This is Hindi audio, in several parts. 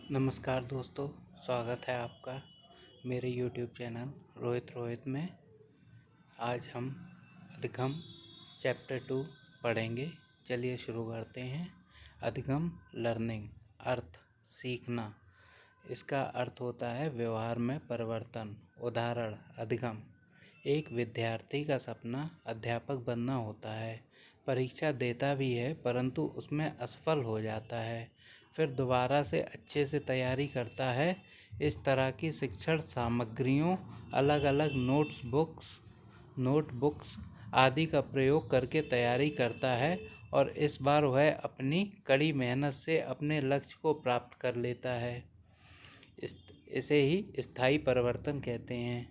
नमस्कार दोस्तों, स्वागत है आपका मेरे YouTube चैनल रोहित में। आज हम अधिगम चैप्टर 2 पढ़ेंगे। चलिए शुरू करते हैं। अधिगम लर्निंग, अर्थ सीखना। इसका अर्थ होता है व्यवहार में परिवर्तन। उदाहरण: अधिगम: एक विद्यार्थी का सपना अध्यापक बनना होता है। परीक्षा देता भी है परंतु उसमें असफल हो जाता है, फिर दोबारा से अच्छे से तैयारी करता है। इस तरह की शिक्षण सामग्रियों, अलग अलग नोटबुक्स आदि का प्रयोग करके तैयारी करता है और इस बार वह अपनी कड़ी मेहनत से अपने लक्ष्य को प्राप्त कर लेता है। इसे ही स्थायी परिवर्तन कहते हैं।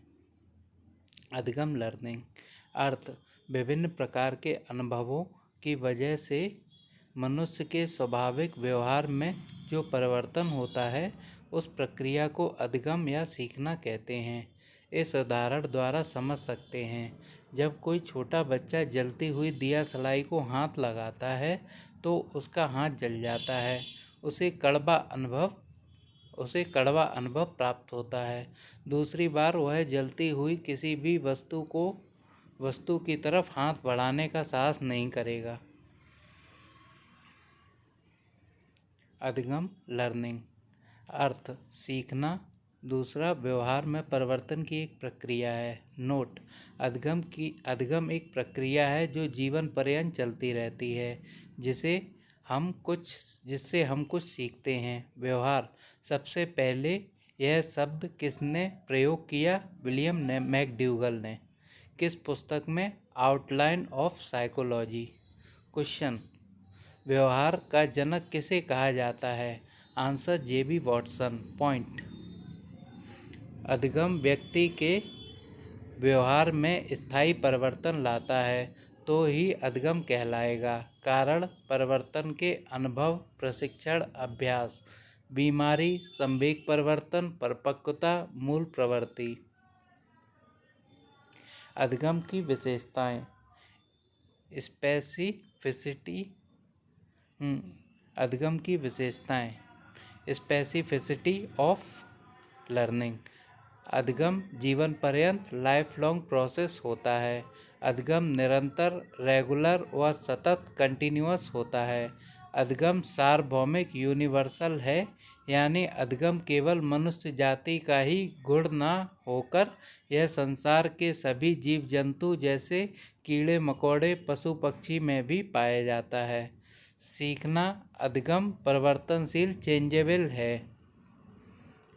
अधिगम लर्निंग, अर्थ: विभिन्न प्रकार के अनुभवों की वजह से मनुष्य के स्वाभाविक व्यवहार में जो परिवर्तन होता है, उस प्रक्रिया को अधिगम या सीखना कहते हैं। इस उदाहरण द्वारा समझ सकते हैं। जब कोई छोटा बच्चा जलती हुई दिया सलाई को हाथ लगाता है तो उसका हाथ जल जाता है। उसे कड़वा अनुभव प्राप्त होता है। दूसरी बार वह जलती हुई किसी भी वस्तु की तरफ हाथ बढ़ाने का साहस नहीं करेगा। अधिगम लर्निंग, अर्थ सीखना। दूसरा, व्यवहार में परिवर्तन की एक प्रक्रिया है। नोट: अधिगम एक प्रक्रिया है जो जीवन पर्यंत चलती रहती है, जिससे हम कुछ सीखते हैं। व्यवहार: सबसे पहले यह शब्द किसने प्रयोग किया? विलियम मैकडूगल ने। किस पुस्तक में? Outline of psychology. क्वेश्चन: व्यवहार का जनक किसे कहा जाता है? आंसर: जेबी वॉटसन। पॉइंट: अधिगम व्यक्ति के व्यवहार में स्थायी परिवर्तन लाता है तो ही अधिगम कहलाएगा। कारण: परिवर्तन के अनुभव, प्रशिक्षण, अभ्यास। बीमारी, संवेग परिवर्तन, परिपक्वता, मूल प्रवृत्ति। अधिगम की विशेषताएं। अधिगम की विशेषताएं: स्पेसिफिसिटी ऑफ लर्निंग। अधिगम जीवन पर्यंत लाइफ लॉन्ग प्रोसेस होता है। अधिगम निरंतर, रेगुलर व सतत कंटिन्यूअस होता है। अधिगम सार्वभौमिक यूनिवर्सल है, यानी अधिगम केवल मनुष्य जाति का ही गुण न होकर यह संसार के सभी जीव जंतु जैसे कीड़े मकोड़े, पशु पक्षी में भी पाया जाता है। सीखना: अधिगम परिवर्तनशील, चेंजेबल है।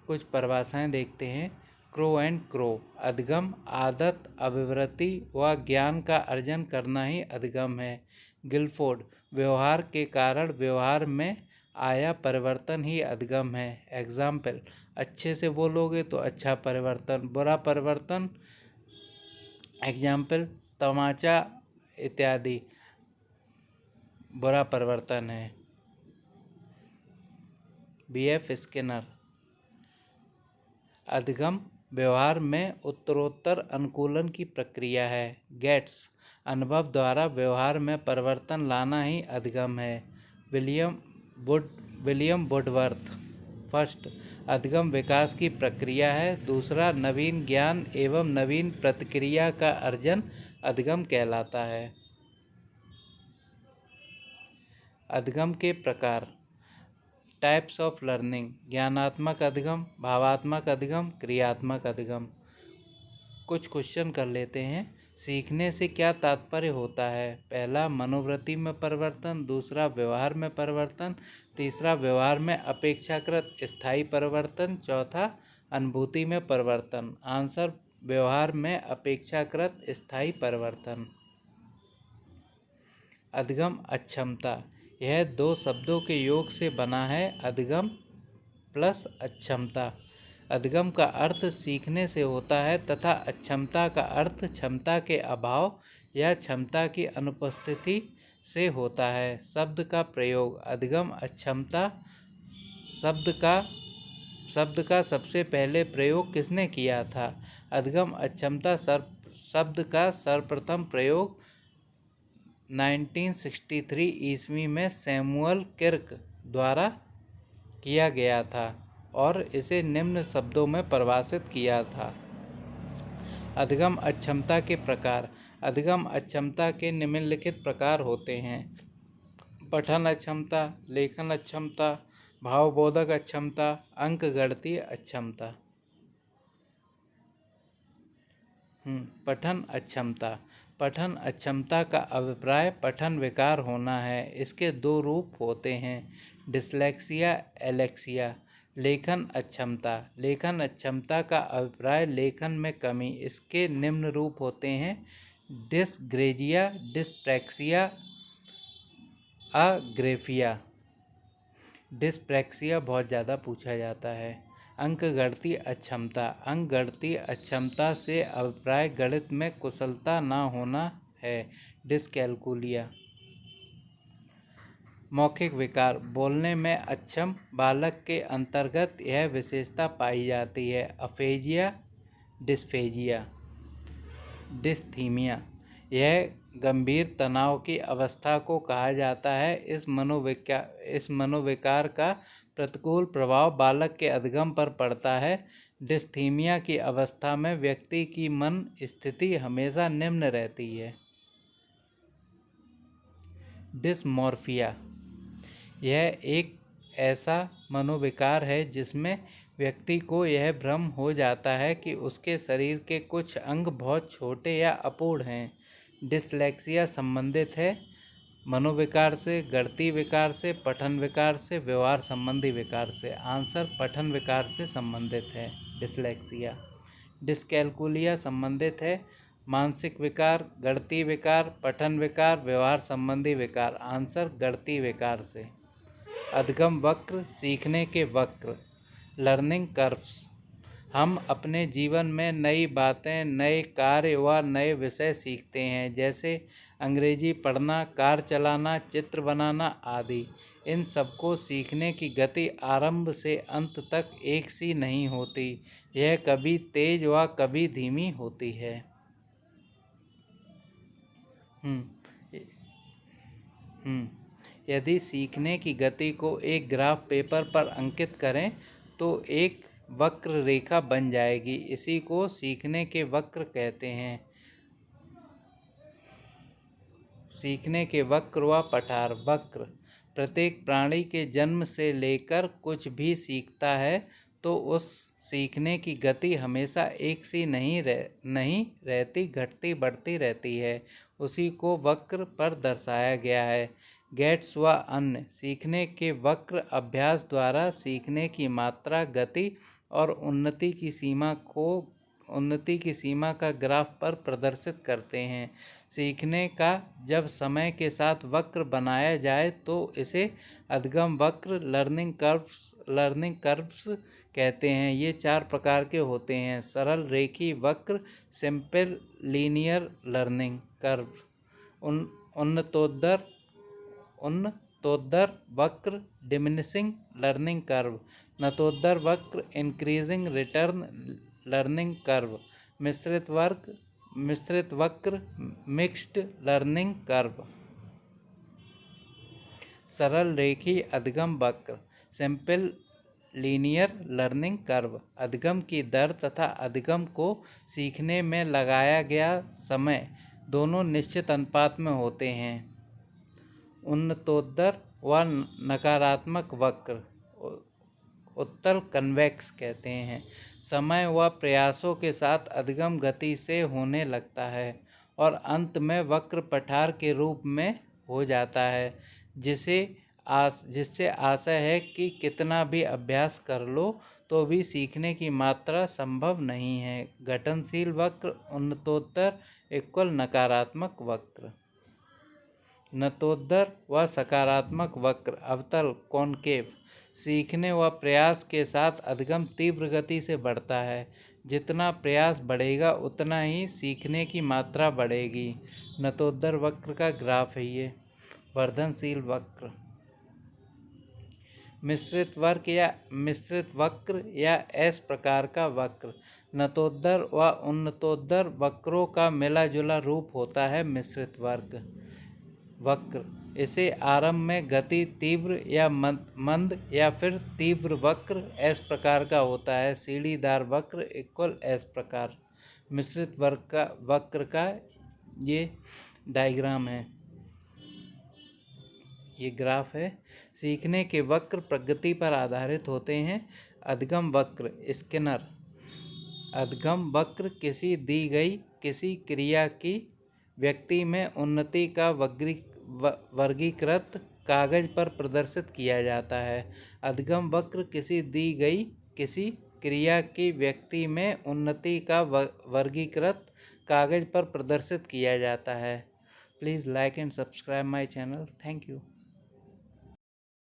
कुछ परिभाषाएं देखते हैं। क्रो एंड क्रो: अधिगम आदत, अभिवृत्ति व ज्ञान का अर्जन करना ही अधिगम है। गिलफोर्ड: व्यवहार के कारण व्यवहार में आया परिवर्तन ही अधिगम है। एग्जाम्पल: अच्छे से बोलोगे तो अच्छा परिवर्तन, बुरा परिवर्तन। एग्जाम्पल: तमाचा इत्यादि बुरा परिवर्तन है। B.F. स्किनर: अधिगम व्यवहार में उत्तरोत्तर अनुकूलन की प्रक्रिया है। गेट्स: अनुभव द्वारा व्यवहार में परिवर्तन लाना ही अधिगम है। विलियम वुडवर्थ: फर्स्ट, अधिगम विकास की प्रक्रिया है। दूसरा, नवीन ज्ञान एवं नवीन प्रतिक्रिया का अर्जन अधिगम कहलाता है। अधिगम के प्रकार। टाइप्स ऑफ लर्निंग: ज्ञानात्मक अधिगम, भावात्मक अधिगम, क्रियात्मक अधिगम। कुछ क्वेश्चन कर लेते हैं। सीखने से क्या तात्पर्य होता है? पहला, मनोवृत्ति में परिवर्तन। दूसरा, व्यवहार में परिवर्तन। तीसरा, व्यवहार में अपेक्षाकृत स्थायी परिवर्तन। चौथा, अनुभूति में परिवर्तन। आंसर: व्यवहार में अपेक्षाकृत स्थायी परिवर्तन। अधिगम अक्षमता: यह दो शब्दों के योग से बना है। अधिगम प्लस अक्षमता। अधिगम का अर्थ सीखने से होता है तथा अक्षमता का अर्थ क्षमता के अभाव या क्षमता की अनुपस्थिति से होता है। शब्द का प्रयोग। अधिगम अक्षमता शब्द का सबसे पहले प्रयोग किसने किया था? अधिगम अक्षमता शब्द का सर्वप्रथम प्रयोग 1963 ईस्वी में सैमुअल किर्क द्वारा किया गया था। और इसे निम्न शब्दों में परिभाषित किया था। अधिगम अक्षमता के प्रकार। अधिगम अक्षमता के निम्नलिखित प्रकार होते हैं: पठन अक्षमता, लेखन अक्षमता, भावबोधक अक्षमता, अंकगणितीय अक्षमता। पठन अक्षमता। पठन अक्षमता का अभिप्राय पठन विकार होना है। इसके दो रूप होते हैं: डिसलेक्सिया, एलेक्सिया। लेखन अक्षमता। लेखन अक्षमता का अभिप्राय लेखन में कमी। इसके निम्न रूप होते हैं: डिसग्रेजिया, डिस्प्रैक्सिया, अग्रेफिया। डिस्प्रैक्सिया बहुत ज़्यादा पूछा जाता है। अंकगणितीय अक्षमता। अंकगणितीय अक्षमता से अभिप्राय गणित में कुशलता न होना है। डिसकैलकुलिया। मौखिक विकार। बोलने में अक्षम बालक के अंतर्गत यह विशेषता पाई जाती है: अफेजिया, डिस्फेजिया। डिस्थीमिया। यह गंभीर तनाव की अवस्था को कहा जाता है। इस मनोविकार का प्रतिकूल प्रभाव बालक के अधिगम पर पड़ता है। डिस्थीमिया की अवस्था में व्यक्ति की मन स्थिति हमेशा निम्न रहती है। डिसमॉर्फिया। यह एक ऐसा मनोविकार है जिसमें व्यक्ति को यह भ्रम हो जाता है कि उसके शरीर के कुछ अंग बहुत छोटे या अपूर्ण हैं। डिसलेक्सिया संबंधित है मनोविकार से, गणितीय विकार से, पठन विकार से, व्यवहार संबंधी विकार से। आंसर पठन विकार से संबंधित है डिसलेक्सिया। डिसकैलकुलिया संबंधित है मानसिक विकार, गणितीय विकार, पठन विकार, व्यवहार संबंधी विकार। आंसर गणितीय विकार से। अधिगम वक्र, सीखने के वक्र, लर्निंग कर्व्स। हम अपने जीवन में नई बातें, नए कार्य व नए विषय सीखते हैं, जैसे अंग्रेजी पढ़ना, कार चलाना, चित्र बनाना आदि। इन सबको सीखने की गति आरंभ से अंत तक एक सी नहीं होती। यह कभी तेज व कभी धीमी होती है। यदि सीखने की गति को एक ग्राफ पेपर पर अंकित करें तो एक वक्र रेखा बन जाएगी। इसी को सीखने के वक्र कहते हैं। सीखने के वक्र व पठार। वक्र। प्रत्येक प्राणी के जन्म से लेकर कुछ भी सीखता है तो उस सीखने की गति हमेशा एक सी नहीं रहती, घटती बढ़ती रहती है। उसी को वक्र पर दर्शाया गया है। गेट्स व अन्य। सीखने के वक्र अभ्यास द्वारा सीखने की मात्रा, गति और उन्नति की सीमा का ग्राफ पर प्रदर्शित करते हैं। सीखने का जब समय के साथ वक्र बनाया जाए तो इसे अधिगम वक्र, लर्निंग कर्व्स कहते हैं। ये 4 प्रकार के होते हैं: सरल रेखी वक्र, सिंपल लीनियर लर्निंग कर्व, उन्नतोत्तर वक्र, डिमिनिशिंग लर्निंग कर्व, नतोत्तर वक्र, इंक्रीजिंग रिटर्न लर्निंग कर्व, मिश्रित वक्र, मिक्स्ड लर्निंग कर्व। सरल रेखी अधिगम वक्र, सिंपल लीनियर लर्निंग कर्व, अधिगम की दर तथा अधिगम को सीखने में लगाया गया समय दोनों निश्चित अनुपात में होते हैं। उन्नतोत्तर व नकारात्मक वक्र, उत्तल कन्वेक्स कहते हैं। समय व प्रयासों के साथ अधिगम गति से होने लगता है और अंत में वक्र पठार के रूप में हो जाता है, जिससे आशय है कि कितना भी अभ्यास कर लो तो भी सीखने की मात्रा संभव नहीं है। घटनशील वक्र, उन्नतोत्तर इक्वल नकारात्मक वक्र। नतोत्तर व सकारात्मक वक्र, अवतल कॉनकेव। सीखने व प्रयास के साथ अधिगम तीव्र गति से बढ़ता है। जितना प्रयास बढ़ेगा उतना ही सीखने की मात्रा बढ़ेगी। नतोत्तर वक्र का ग्राफ है ये। वर्धनशील वक्र। मिश्रित वक्र या एस प्रकार का वक्र। नतोत्तर व उन्नतोत्तर वक्रों का मिला जुला रूप होता है मिश्रित वक्र। इसे आरंभ में गति तीव्र या मंद या फिर तीव्र वक्र एस प्रकार का होता है। सीढ़ीदार वक्र इक्वल एस प्रकार। मिश्रित वक्र का ये डायग्राम है, ये ग्राफ है। सीखने के वक्र प्रगति पर आधारित होते हैं। अधगम वक्र स्किनर। अधगम वक्र किसी दी गई किसी क्रिया की व्यक्ति में उन्नति का वर्गीकृत कागज पर प्रदर्शित किया जाता है। अधगम वक्र किसी दी गई किसी क्रिया की व्यक्ति में उन्नति का वर्गीकृत कागज पर प्रदर्शित किया जाता है। Please like and subscribe my channel. Thank you.